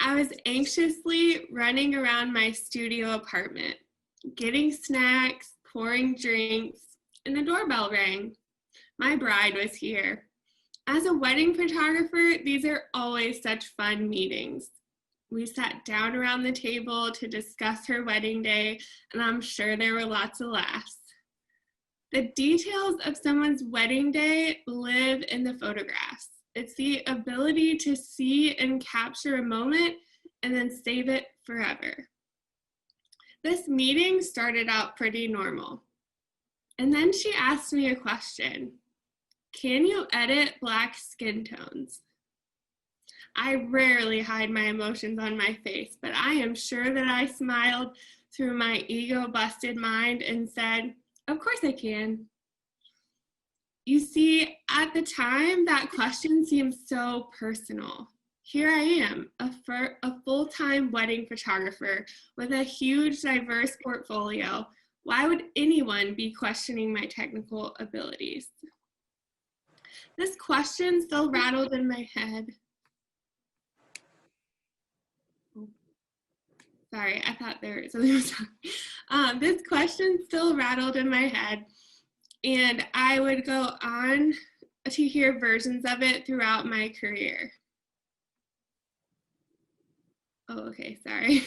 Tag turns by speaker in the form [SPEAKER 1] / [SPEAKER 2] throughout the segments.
[SPEAKER 1] I was anxiously running around my studio apartment, getting snacks, pouring drinks, and the doorbell rang. My bride was here. As a wedding photographer, these are always such fun meetings. We sat down around the table to discuss her wedding day, and I'm sure there were lots of laughs. The details of someone's wedding day live in the photographs. It's the ability to see and capture a moment and then save it forever. This meeting started out pretty normal. And then she asked me a question. Can you edit Black skin tones? I rarely hide my emotions on my face, but I am sure that I smiled through my ego-busted mind and said, of course I can. You see, at the time, that question seemed so personal. Here I am, a full-time wedding photographer with a huge, diverse portfolio. Why would anyone be questioning my technical abilities? This question still rattled in my head. Sorry, I thought there was something was wrong. This question still rattled in my head, and I would go on to hear versions of it throughout my career. Oh, okay, sorry.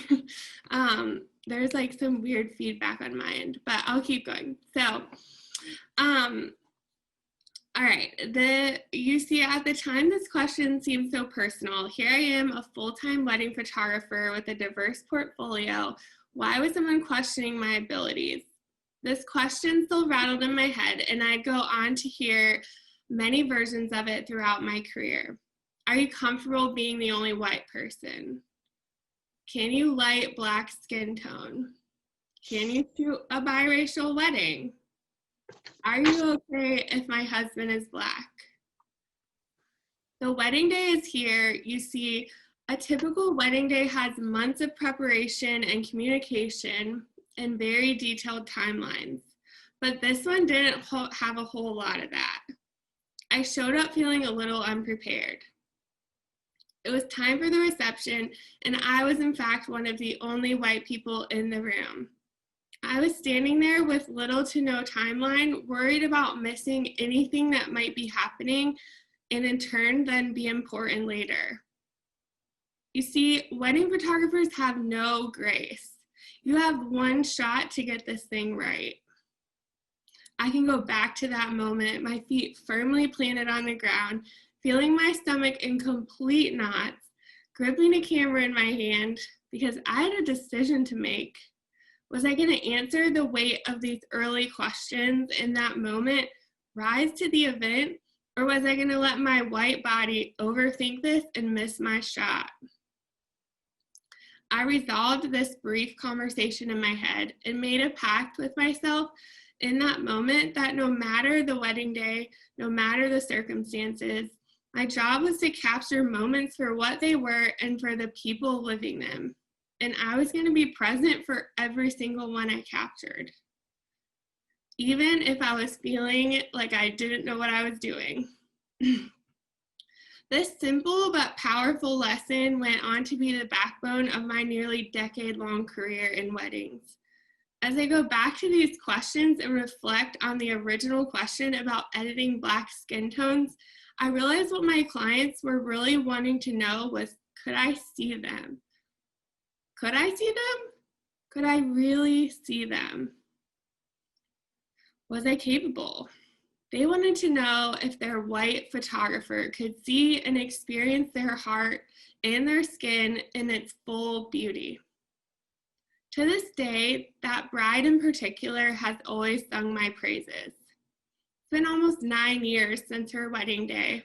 [SPEAKER 1] There's like some weird feedback on my end, but I'll keep going. So, all right, you see at the time this question seemed so personal. Here I am, a full-time wedding photographer with a diverse portfolio. Why was someone questioning my abilities? This question still rattled in my head, and I'd go on to hear many versions of it throughout my career. Are you comfortable being the only white person? Can you light Black skin tone? Can you shoot a biracial wedding? Are you okay if my husband is Black? The wedding day is here. You see, a typical wedding day has months of preparation and communication and very detailed timelines, but this one didn't have a whole lot of that. I showed up feeling a little unprepared. It was time for the reception, and I was in fact one of the only white people in the room. I was standing there with little to no timeline, worried about missing anything that might be happening and in turn then be important later. You see, wedding photographers have no grace. You have one shot to get this thing right. I can go back to that moment, my feet firmly planted on the ground, feeling my stomach in complete knots, gripping a camera in my hand because I had a decision to make. Was I going to answer the weight of these early questions in that moment, rise to the event, or was I going to let my white body overthink this and miss my shot? I resolved this brief conversation in my head and made a pact with myself in that moment that no matter the wedding day, no matter the circumstances, my job was to capture moments for what they were and for the people living them. And I was going to be present for every single one I captured, even if I was feeling like I didn't know what I was doing. This simple but powerful lesson went on to be the backbone of my nearly decade-long career in weddings. As I go back to these questions and reflect on the original question about editing Black skin tones, I realized what my clients were really wanting to know was, could I see them? Could I see them? Could I really see them? Was I capable? They wanted to know if their white photographer could see and experience their heart and their skin in its full beauty. To this day, that bride in particular has always sung my praises. It's been almost 9 years since her wedding day,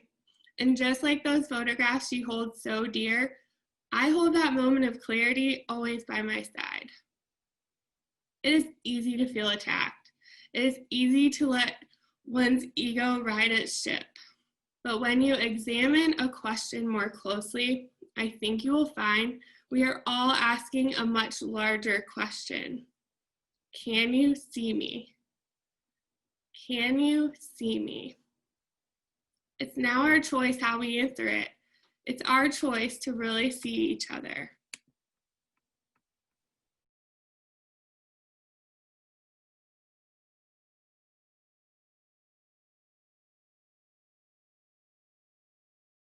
[SPEAKER 1] and just like those photographs she holds so dear, I hold that moment of clarity always by my side. It is easy to feel attacked. It is easy to let one's ego ride its ship. But when you examine a question more closely, I think you will find we are all asking a much larger question. Can you see me? Can you see me? It's now our choice how we answer it. It's our choice to really see each other.